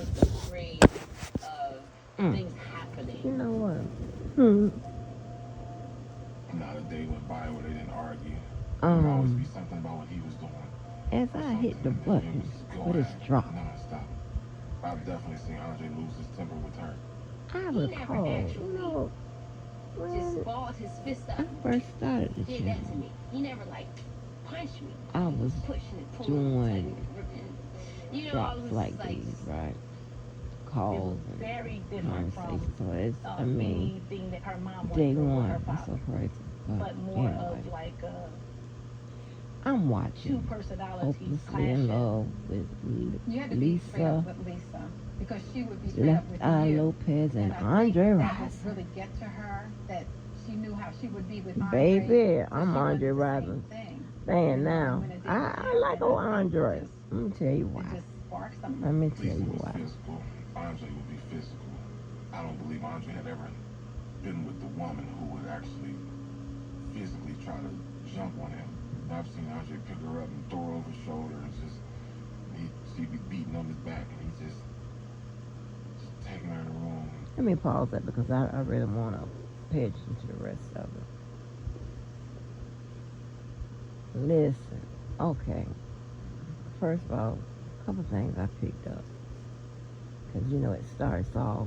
was afraid of things happening. You know what? Not a day went by where they didn't argue. There would always be Um, something about what he was doing as or I hit something, the and then it button was for go this at it drop, nonstop. I've definitely seen Andre lose his temper with her. I He never recall, actually just when balled his fist I up, first started the did that to channel, me. He never like punched me. I He was was pushing and pulling and tugging doing and ripping. You know, I drops was like like, these, right? it Calls was very and different from conversations. So it's, I mean, anything that her mom went day through with her one, it's so father, crazy. But but more anyway, of like I'm two watching personalities Hopelessly in clashing. Love with You had to be straight up Lisa, with Lisa because she would be straight up Left with Eye you. Lopez, and And I Andre think that would Rison. really get to her that she knew how she would be with Andre. Baby, So I'm she Andre wanted the Rison same thing. fan now. When it didn't I like happen, old I think Andre. Let me tell you it why. just sparked something. Let me tell Lisa you was why. physical. Andre would be physical. I don't believe Andre had ever been with the woman who would actually physically try to jump on him. I've seen Andre pick her up and throw her over his shoulder and she'd be beating on his back and he's just taking her in the room. Let me pause that because I really want to pay attention to the rest of it. Listen, okay. First of all, a couple things I picked up. Because, it starts off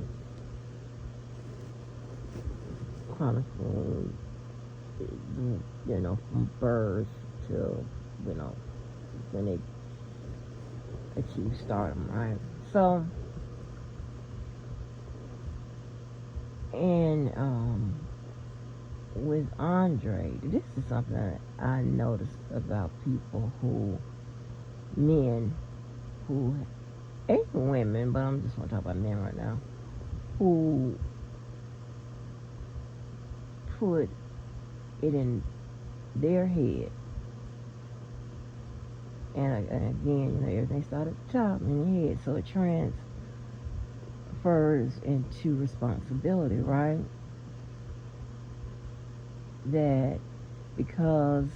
chronicling, from birth to, when they achieve stardom, right? So, and with Andre, this is something that I noticed about men who, and women, but I'm just going to talk about men right now, who put it in their head. And again, everything started at the top in the head, so it transfers into responsibility, right? That because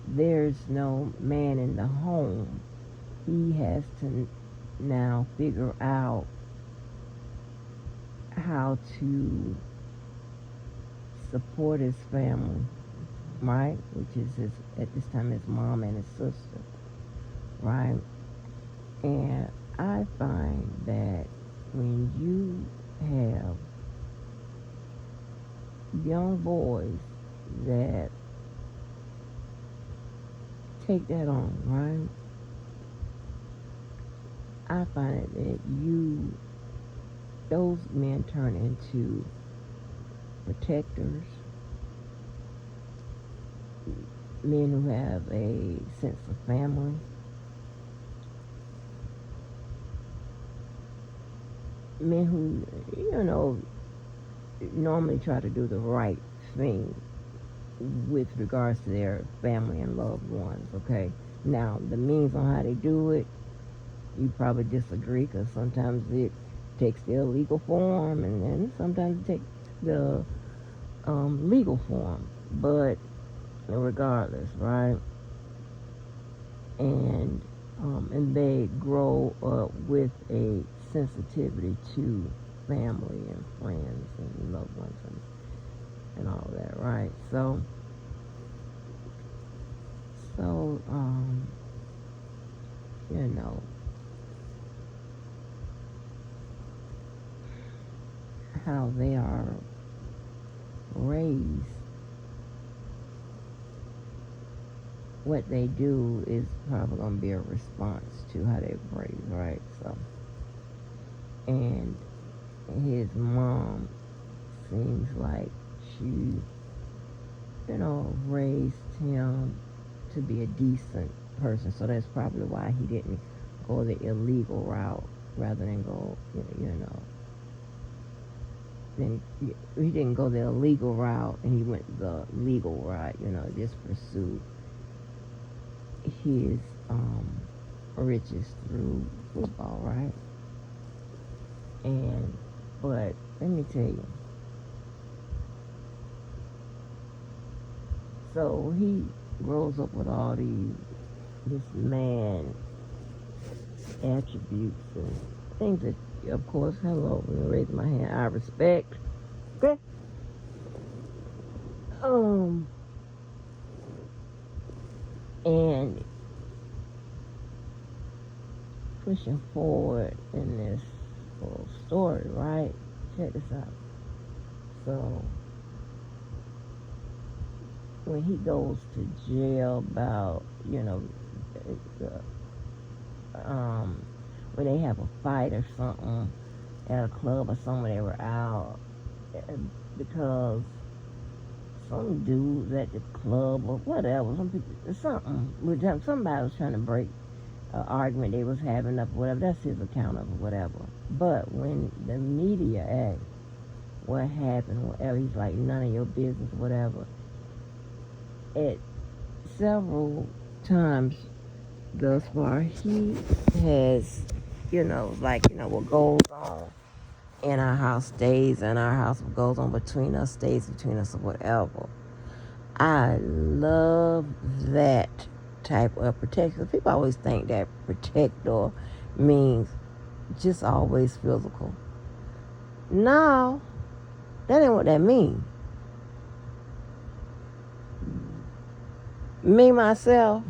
there's no man in the home, he has to now figure out how to support his family, right? Which is at this time his mom and his sister, right? And I find that when you have young boys that take that on, right? I find it that those men turn into protectors, men who have a sense of family, men who, normally try to do the right thing with regards to their family and loved ones, okay? Now, the means on how they do it, you probably disagree because sometimes it takes the illegal form and then sometimes it takes the legal form. But regardless, right? And they grow up with a sensitivity to family and friends and loved ones and all that, right? So how they are raised, what they do is probably going to be a response to how they're raised, right? So, and his mom seems like she, raised him to be a decent person. So that's probably why he didn't go the illegal route rather than go, then he didn't go the illegal route and he went the legal route, just pursue his riches through football, right? But let me tell you, so he grows up with all this man attributes things that, of course, hello, let me raise my hand. I respect. Okay. And pushing forward in this whole story, right? Check this out. So when he goes to jail about, when they have a fight or something at a club or somewhere, they were out because some dudes at the club or whatever, somebody was trying to break an argument they was having up or whatever. That's his account of it, whatever. But when the media asked what happened, whatever, he's like, none of your business, whatever. At several times thus far, he has, what goes on in our house stays in our house, what goes on between us stays between us, or whatever. I love that type of protection. People always think that protector means just always physical. No, that ain't what that means. Me, myself,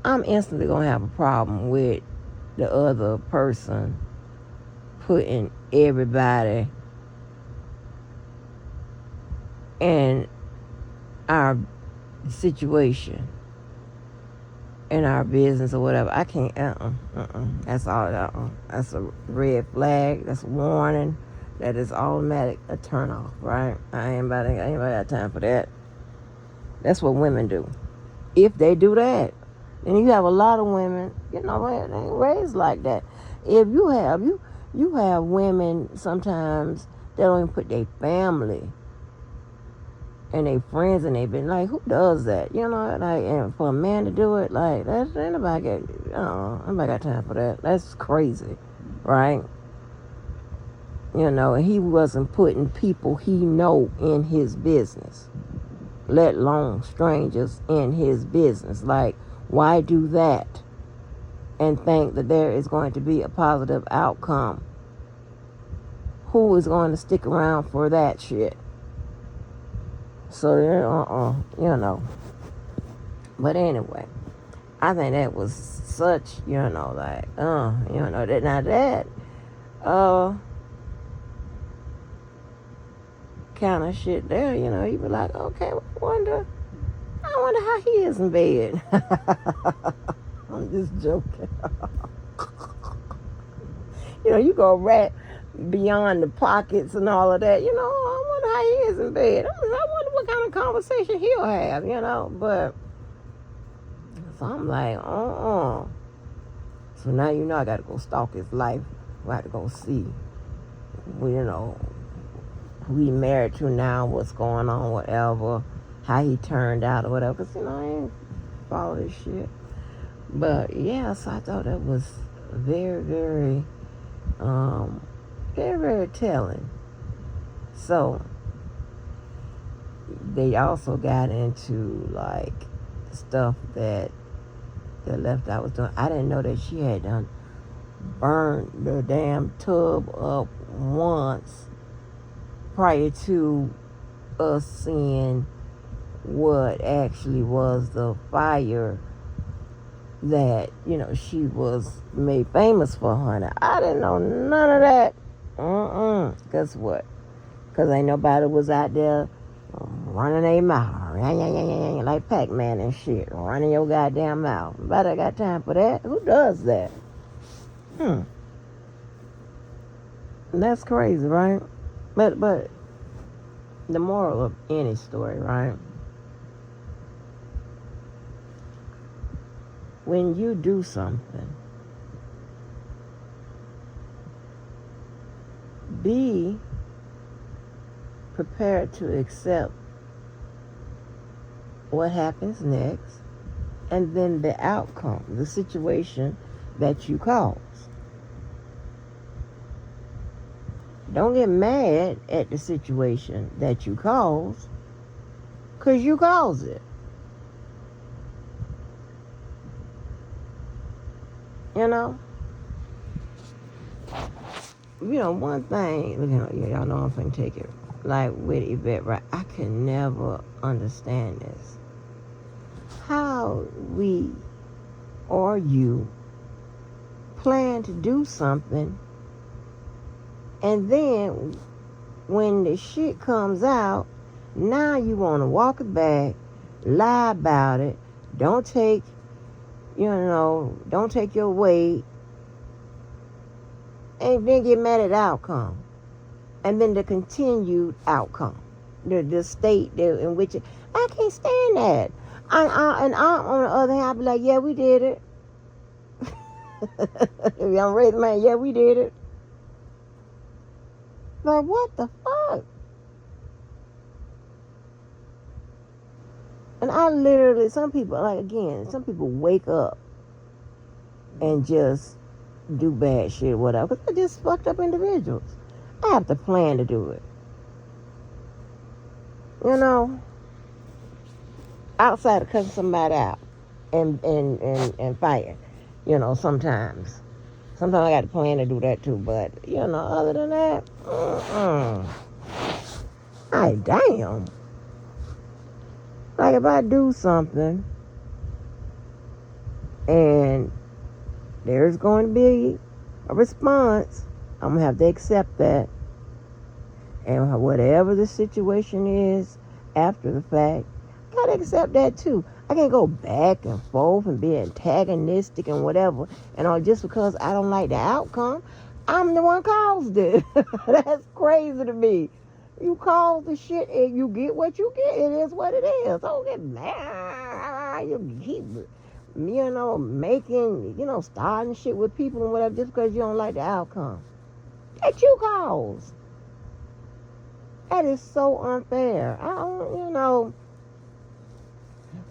I'm instantly going to have a problem with the other person putting everybody in our situation, in our business or whatever. I can't, that's all, that's a red flag, that's a warning, that is automatic a turn off, right? I ain't got time for that. That's what women do. If they do that, then you have a lot of women, they ain't raised like that. If you have women sometimes that don't even put their family and their friends and they been like, who does that? And for a man to do it, like, that's nobody got time for that. That's crazy, right? And he wasn't putting people he know in his business, let alone strangers in his business. Like, why do that and think that there is going to be a positive outcome? Who is going to stick around for that shit? So, But anyway, I think that was such, that now that, kind of shit there, you be like, okay, I wonder how he is in bed. I'm just joking. You go right beyond the pockets and all of that. I wonder how he is in bed. I wonder what kind of conversation he'll have, But, so I'm like, So now, I got to go stalk his life. I got to go see, who he married to now, what's going on, whatever, how he turned out or whatever. Because, I ain't follow this shit. But, yeah, so I thought that was very, very, very, very telling. So, they also got into, like, stuff that the left eye was doing. I didn't know that she had done burned the damn tub up once prior to us seeing what actually was the fire that, she was made famous for, honey. I didn't know none of that. Guess what? Because ain't nobody was out there running their mouth, like Pac-Man and shit, running your goddamn mouth. Nobody got time for that. Who does that? That's crazy, right? But the moral of any story, right? When you do something, be prepared to accept what happens next and then the outcome, the situation that you cause. Don't get mad at the situation that you cause, because you caused it. one thing, y'all know I'm finna take it. Like with Yvette, right? I can never understand this. How we or you plan to do something, and then when the shit comes out, now you want to walk it back, lie about it, don't take your weight, and then get mad at the outcome. And then the continued outcome, the state in which I can't stand that. I on the other hand, I'll be like, yeah, we did it. If I'm raising my hand, yeah, we did it. Like, what the fuck? And I literally, some people wake up and just do bad shit, whatever, because they're just fucked up individuals. I have to plan to do it. Outside of cutting somebody out and fighting, sometimes. Sometimes I got to plan to do that too, but, other than that, damn. Like if I do something and there's going to be a response, I'm going to have to accept that. And whatever the situation is after the fact, I got to accept that too. I can't go back and forth and be antagonistic and whatever. And all just because I don't like the outcome, I'm the one caused it. That's crazy to me. You cause the shit and you get what you get. It is what it is. Don't get mad. You keep, starting shit with people and whatever just because you don't like the outcome. That you caused. That is so unfair.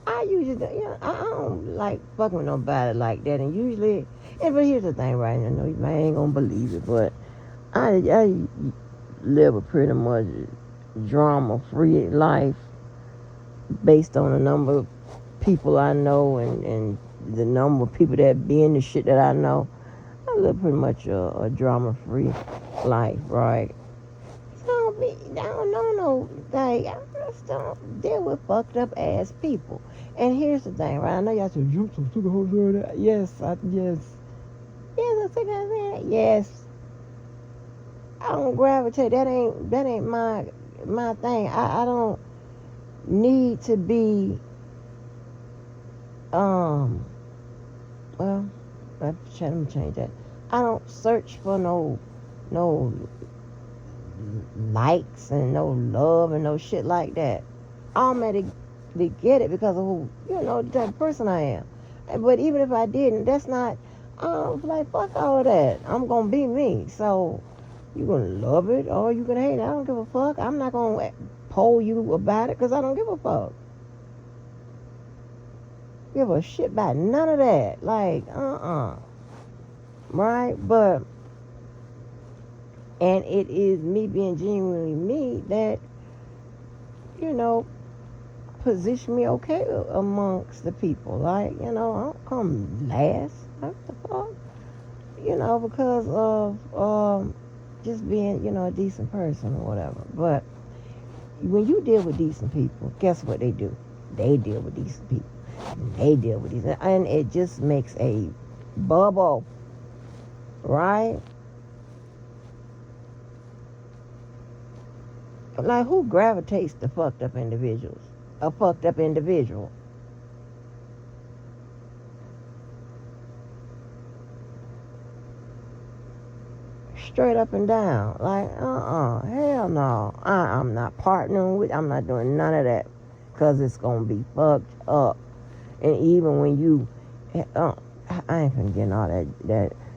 I usually, I don't like fucking with nobody like that. And usually, but here's the thing, right? I know you ain't gonna believe it, but I live a pretty much drama-free life based on the number of people I know and the number of people that be in the shit that I know. I live pretty much a drama-free life, right? I just don't deal with fucked up ass people. And here's the thing, right? I know y'all said, you so sick of hoes. Yes, I'm sick of that. Yes. I don't gravitate. That ain't my thing. I don't need to be, well, let me change that. I don't search for no likes and no love and no shit like that. I'm to get it because of who, the type of person I am. But even if I didn't, that's not, like, fuck all of that. I'm gonna be me. So you gonna love it or you gonna hate it. I don't give a fuck. I'm not gonna poll you about it because I don't give a fuck. Give a shit about none of that. Like, right? But and it is me being genuinely me that, position me okay amongst the people. Like, I don't come last. What the fuck? Because of just being, a decent person or whatever. But when you deal with decent people, guess what they do? They deal with decent people. They deal with these. And it just makes a bubble. Right? Like, who gravitates to fucked up individuals? A fucked up individual. Straight up and down. Like, hell no. I'm not partnering with, I'm not doing none of that. Because it's going to be fucked up. And even when you, I ain't finna get all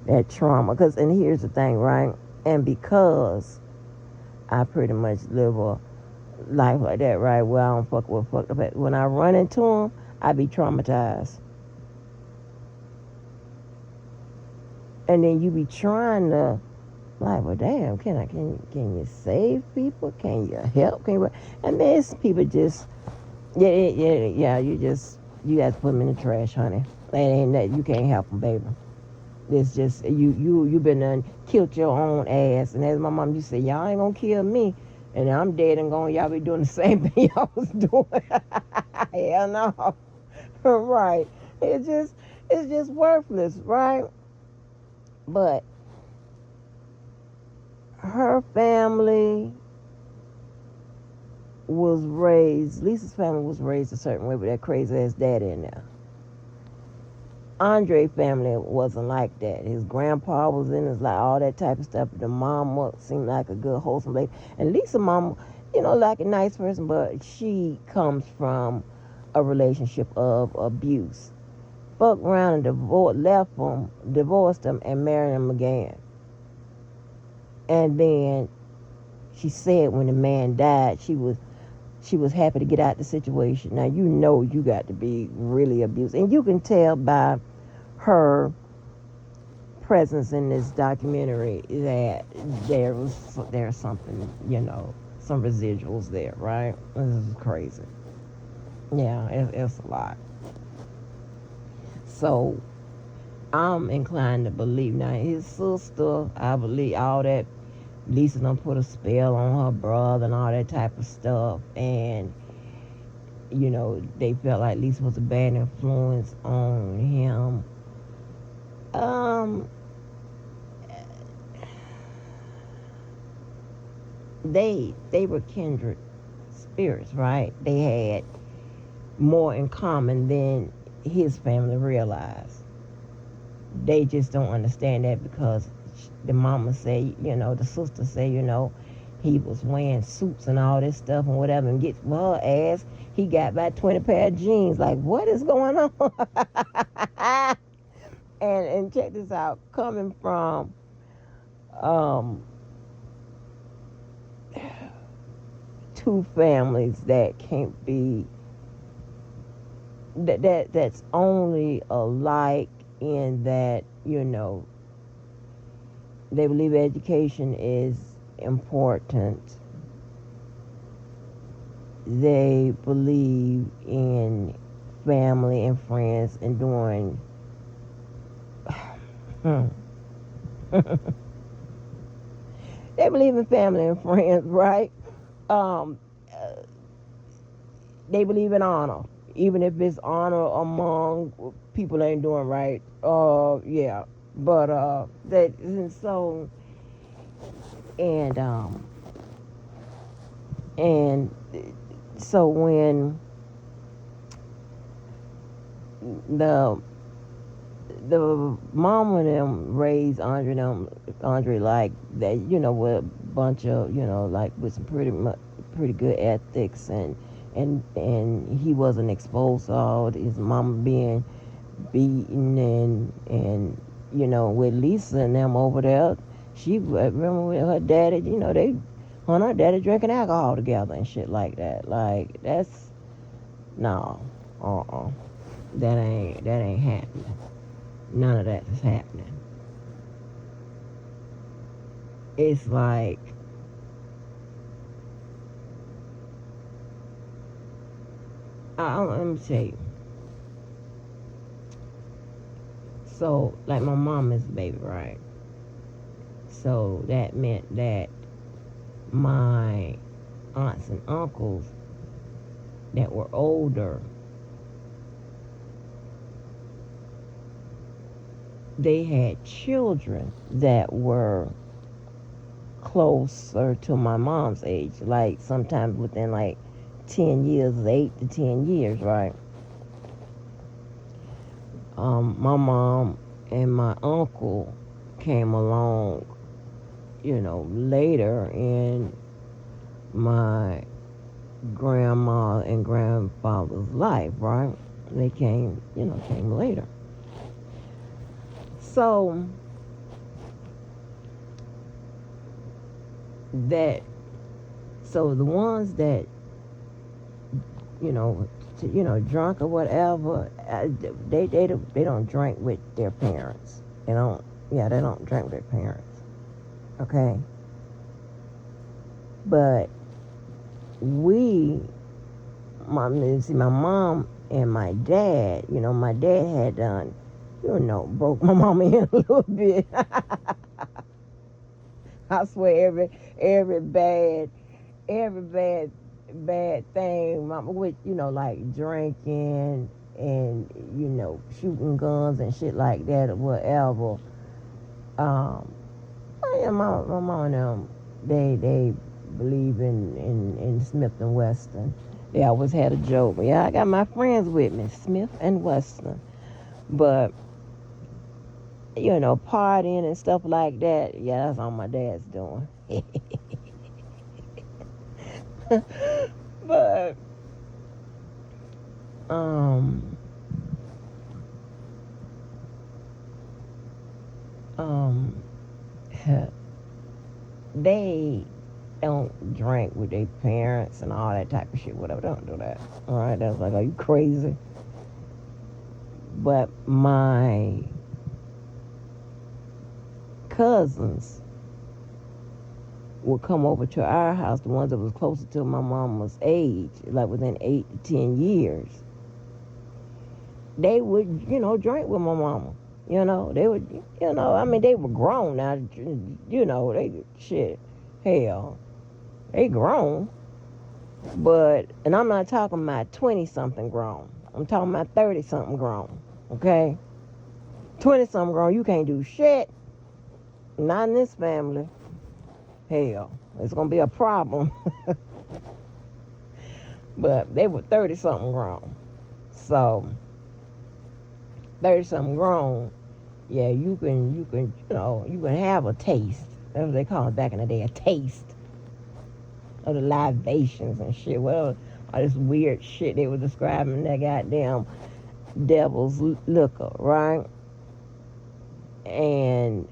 that trauma. And here's the thing, right? And because I pretty much live a life like that, right? Where I don't fuck with fucked up. When I run into them, I be traumatized. And then you be trying to, like, well, damn, can you save people? Can you help? And then it's people just, yeah, you have to put them in the trash, honey. That ain't that, you can't help them, baby. It's just you been done killed your own ass. And as my mom used to say, y'all ain't gonna kill me. And I'm dead and gone. Y'all be doing the same thing y'all was doing. Hell no. Right. It's just worthless, right? But her family was raised, Lisa's family was raised a certain way with that crazy ass daddy in there. Andre family wasn't like that. His grandpa was in his, like, all that type of stuff. The mama seemed like a good wholesome lady. And Lisa mama, like a nice person, but she comes from a relationship of abuse. Fucked around and left them, divorced them, and married him again. And then she said when the man died, she was happy to get out the situation. Now you got to be really abused, and you can tell by her presence in this documentary that there's something, some residuals there, right? This is crazy. Yeah, it's a lot. So I'm inclined to believe now his sister. I believe all that. Lisa done put a spell on her brother and all that type of stuff, and they felt like Lisa was a bad influence on him. They were kindred spirits, right? They had more in common than his family realized. They just don't understand that because the mama say, the sister say, he was wearing suits and all this stuff and whatever, and gets her ass, he got about 20 pair of jeans. Like, what is going on? and check this out, coming from two families that can't be that's only alike in that, they believe education is important. They believe in family and friends and doing they believe in family and friends, right? They believe in honor, even if it's honor among people that ain't doing right. Yeah, but that and so and so when the mom and them raised Andre like that, with a bunch of, like with some pretty good ethics, and he wasn't exposed to all his mama being beaten, and with Lisa and them over there, she remember with her daddy, her and her daddy drinking alcohol together and shit like that. Like, that's no, that ain't happening. None of that is happening. It's like, let me tell you. So, like, my mom is a baby, right? So that meant that my aunts and uncles that were older, they had children that were closer to my mom's age, like sometimes within like 10 years, 8 to 10 years, right? My mom and my uncle came along, later in my grandma and grandfather's life, right? They came later. So the ones that drunk or whatever, they don't drink with their parents. They don't drink with their parents. Okay. But my mom and my dad, my dad had done, broke my mama in a little bit. I swear every bad thing, mama, with, like drinking and, shooting guns and shit like that or whatever. Yeah, my mom and them, they believe in Smith and Wesson. They always had a joke. Yeah, I got my friends with me, Smith and Wesson. But, partying and stuff like that, yeah, that's all my dad's doing. But, they don't drink with their parents and all that type of shit. Whatever, don't do that. All right, that's like, are you crazy? But my cousins would come over to our house, the ones that was closer to my mama's age, like within 8 to 10 years. They would, drink with my mama. They would, they were grown now, they grown. But, and I'm not talking about 20-something grown. I'm talking about 30-something grown, okay? 20-something grown, you can't do shit. Not in this family. Hell, it's going to be a problem. But they were 30-something grown. So, 30-something grown, yeah, you can have a taste. That's what they call it back in the day, a taste of the libations and shit. Well, all this weird shit they were describing, that goddamn devil's liquor, right? And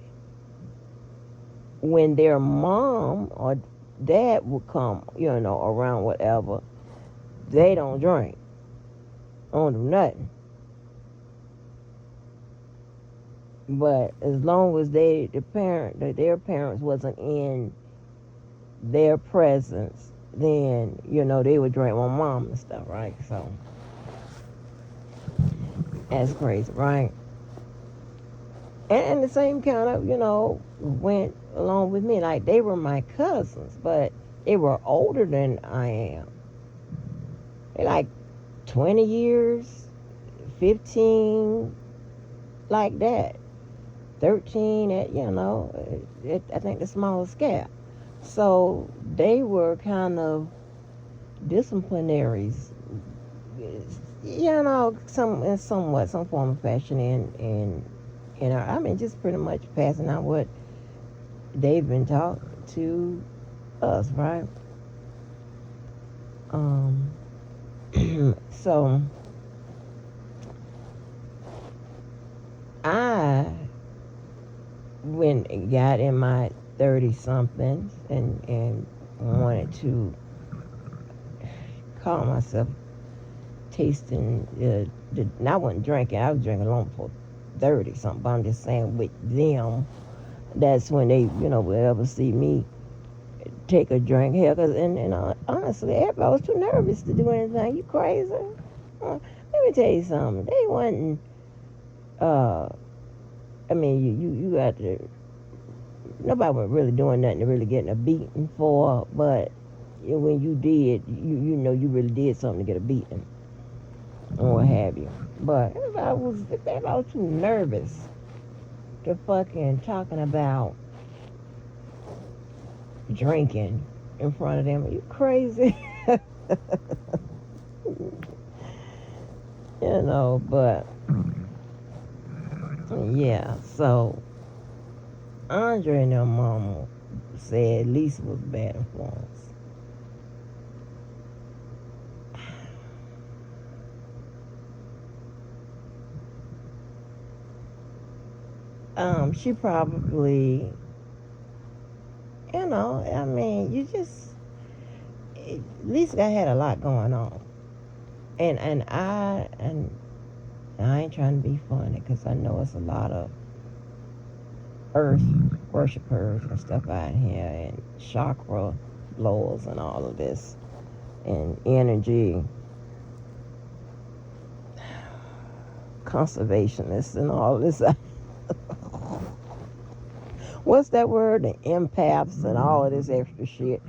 when their mom or dad would come, around whatever, they don't drink. Don't do nothing. But as long as their parents wasn't in their presence, then, they would drink my mom and stuff, right? So, that's crazy, right? And the same kind of, went along with me. Like, they were my cousins, but they were older than I am. They like 20 years, 15, like that. 13 at, I think the smallest gap. So they were kind of disciplinaries, some form of fashion in just pretty much passing out what they've been taught to us, right? So I got in my 30-somethings and wanted to call myself tasting I wasn't drinking. I was drinking long before 30-something. But I'm just saying with them, that's when they, would ever see me take a drink. Hell, honestly, everybody was too nervous to do anything. You crazy? Let me tell you something. They wasn't, you got to, nobody was really doing nothing to really getting a beating for, but when you did, you really did something to get a beating or what have you. But everybody was too nervous to fucking talking about drinking in front of them. Are you crazy? But yeah, so Andre and their mama said Lisa was a bad influence. She probably, Lisa had a lot going on. And I ain't trying to be funny, because I know it's a lot of earth worshipers and stuff out here, and chakra blowers and all of this, and energy. conservationists and all this. What's that word? The empaths and all of this extra shit.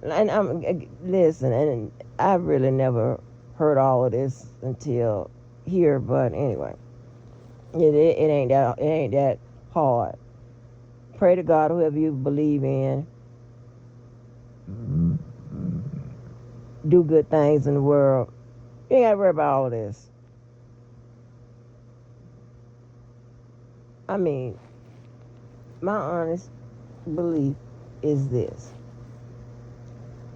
And listen, and I really never heard all of this until here. But anyway, it ain't that hard. Pray to God, whoever you believe in. Do good things in the world. You ain't got to worry about all of this. I mean, my honest belief is this.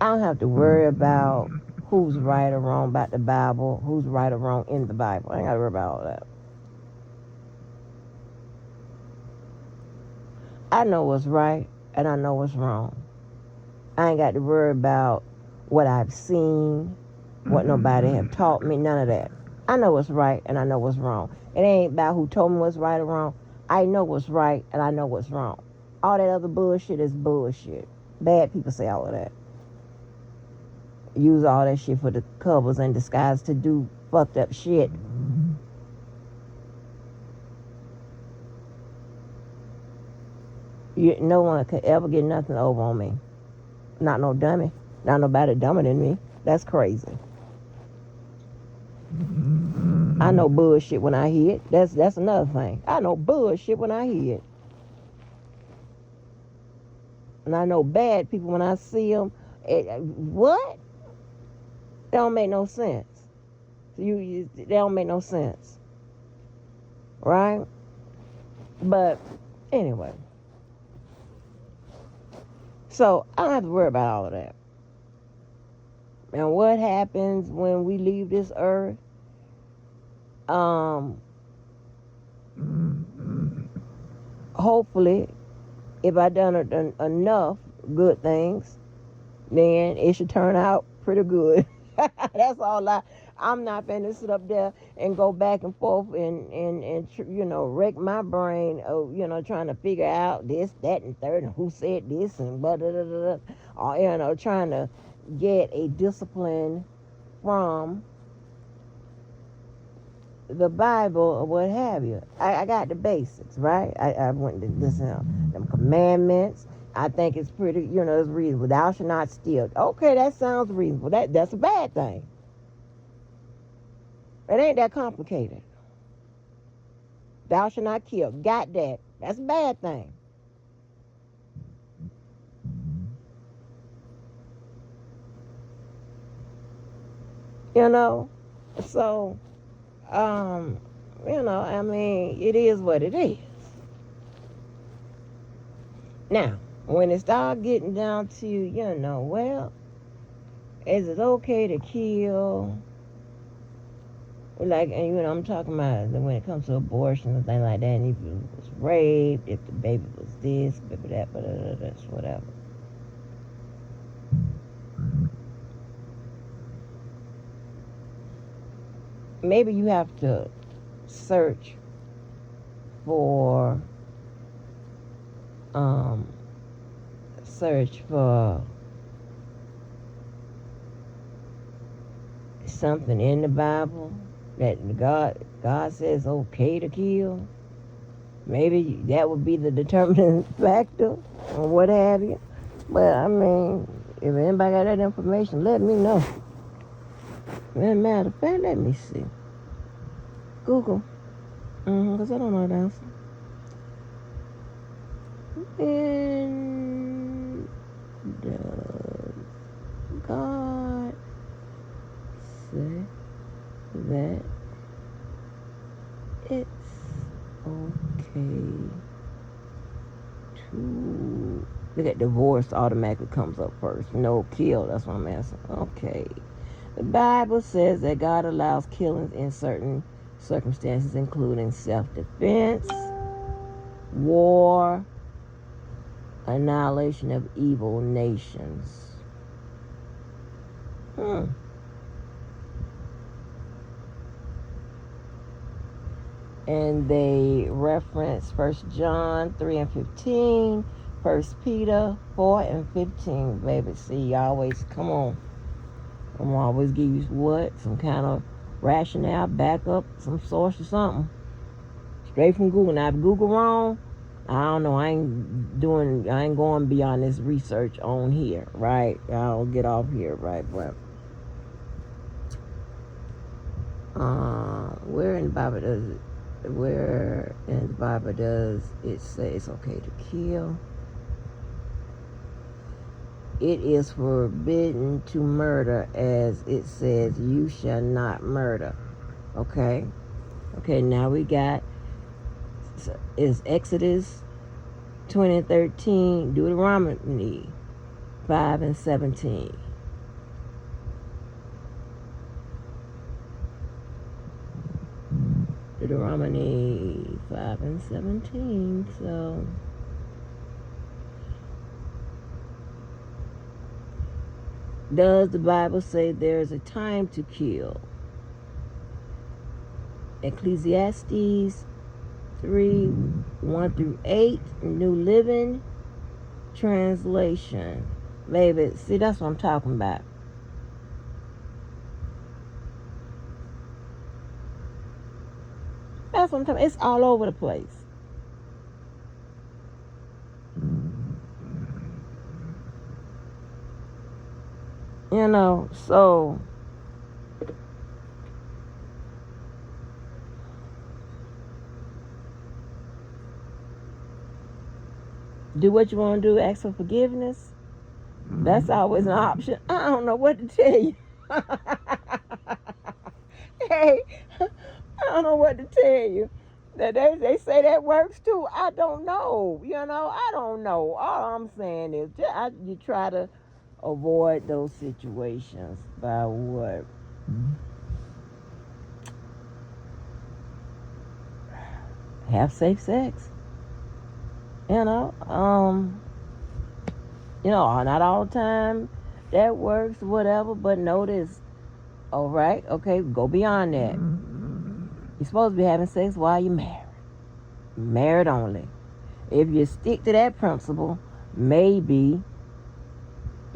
I don't have to worry about who's right or wrong about the Bible, who's right or wrong in the Bible. I ain't got to worry about all that. I know what's right and I know what's wrong. I ain't got to worry about what I've seen, what nobody have taught me, none of that. I know what's right and I know what's wrong. It ain't about who told me what's right or wrong. I know what's right and I know what's wrong. All that other bullshit is bullshit. Bad people say all of that. Use all that shit for the covers and disguise to do fucked up shit. No one could ever get nothing over on me. Not no dummy. Not nobody dumber than me. That's crazy. I know bullshit when I hear it. That's another thing. I know bullshit when I hear it. And I know bad people when I see them. What? That don't make no sense. They don't make no sense. Right? But anyway. So I don't have to worry about all of that. And what happens when we leave this earth? Hopefully, if I done enough good things, then it should turn out pretty good. That's all I'm not finna sit up there and go back and forth and wreck my brain, trying to figure out this, that, and third, and who said this, and blah, blah, blah, blah, or, trying to get a discipline from the Bible or what have you. I got the basics, right? I went to listen to them commandments. I think it's pretty, it's reasonable. Thou shalt not steal. Okay, that sounds reasonable. That's a bad thing. It ain't that complicated. Thou shalt not kill. Got that. That's a bad thing. So, I mean, it is what it is. Now, when it starts getting down to, well, is it okay to kill? Like, and I'm talking about when it comes to abortion and things like that, and if it was raped, if the baby was this, baby that, that's whatever. Maybe you have to search for something in the Bible that God says okay to kill. Maybe that would be the determining factor or what have you. But I mean, if anybody got that information, let me know. As a matter of fact, let me see. Google. Because I don't know the answer. And does God say that it's okay to... Look at divorce automatically comes up first. No, kill, that's what I'm asking. Okay. The Bible says that God allows killings in certain circumstances, including self-defense, war, annihilation of evil nations. And they reference 1 John 3 and 15, 1 Peter 4 and 15. Baby, see, you always, come on. I'm always give you what? Some kind of rationale, backup, some source or something. Straight from Google. Now, if Google wrong, I don't know. I ain't going beyond this research on here, right? I'll get off here, right? But where in the Bible does it say it's okay to kill? It is forbidden to murder, as it says, you shall not murder. Okay? Okay, now we got, is Exodus 20:13, Deuteronomy 5:17. Deuteronomy 5:17, so... Does the Bible say there's a time to kill? Ecclesiastes 3:1-8, New Living Translation. Baby, see, that's what I'm talking about. That's what I'm talking about. It's all over the place. You know, so do what you want to do, ask for forgiveness. That's always an option. I don't know what to tell you. Hey, I don't know what to tell you. That they say that works too. I don't know. You know, I don't know. All I'm saying is you try to avoid those situations by what? Have safe sex. You know, not all the time that works, whatever, but notice, all right, okay, go beyond that. You're supposed to be having sex while you're married. Married only. If you stick to that principle, maybe,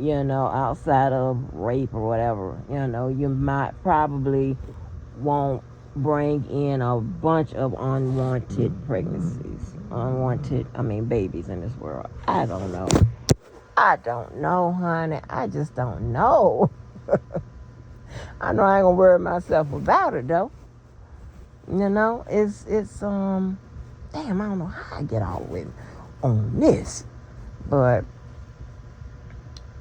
outside of rape or whatever, you might probably won't bring in a bunch of unwanted pregnancies. Babies in this world. I don't know. Honey. I just don't know. I know I ain't gonna worry myself about it, though. It's damn, I don't know how I get all the way on this. But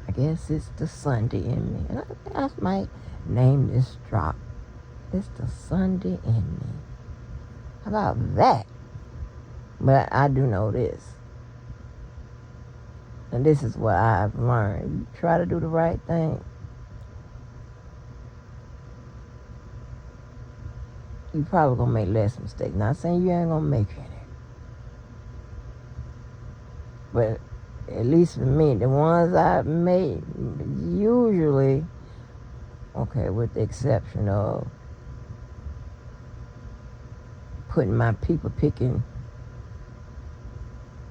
I guess it's the Sunday in me. And I might name this drop. It's the Sunday in me. How about that? But I do know this. And this is what I've learned. You try to do the right thing. You probably gonna make less mistakes. Not saying you ain't gonna make any. But at least for me, the ones I've made, usually, okay, with the exception of putting my people picking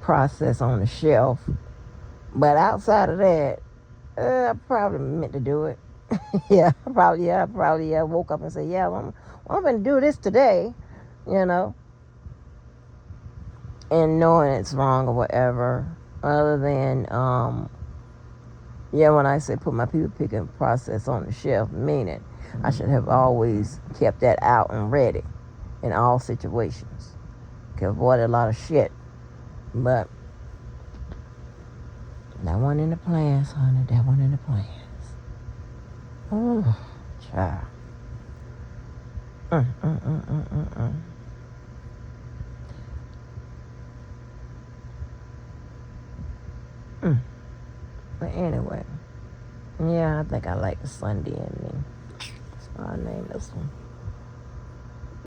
process on the shelf. But outside of that, I probably meant to do it. I probably woke up and said, I'm going to do this today, and knowing it's wrong or whatever. Other than, when I say put my people picking process on the shelf, meaning I should have always kept that out and ready in all situations. Could avoid a lot of shit. But that one in the plans, honey. That one in the plans. Oh, child. But anyway, I think I like the Sunday in me. So I'll name this one.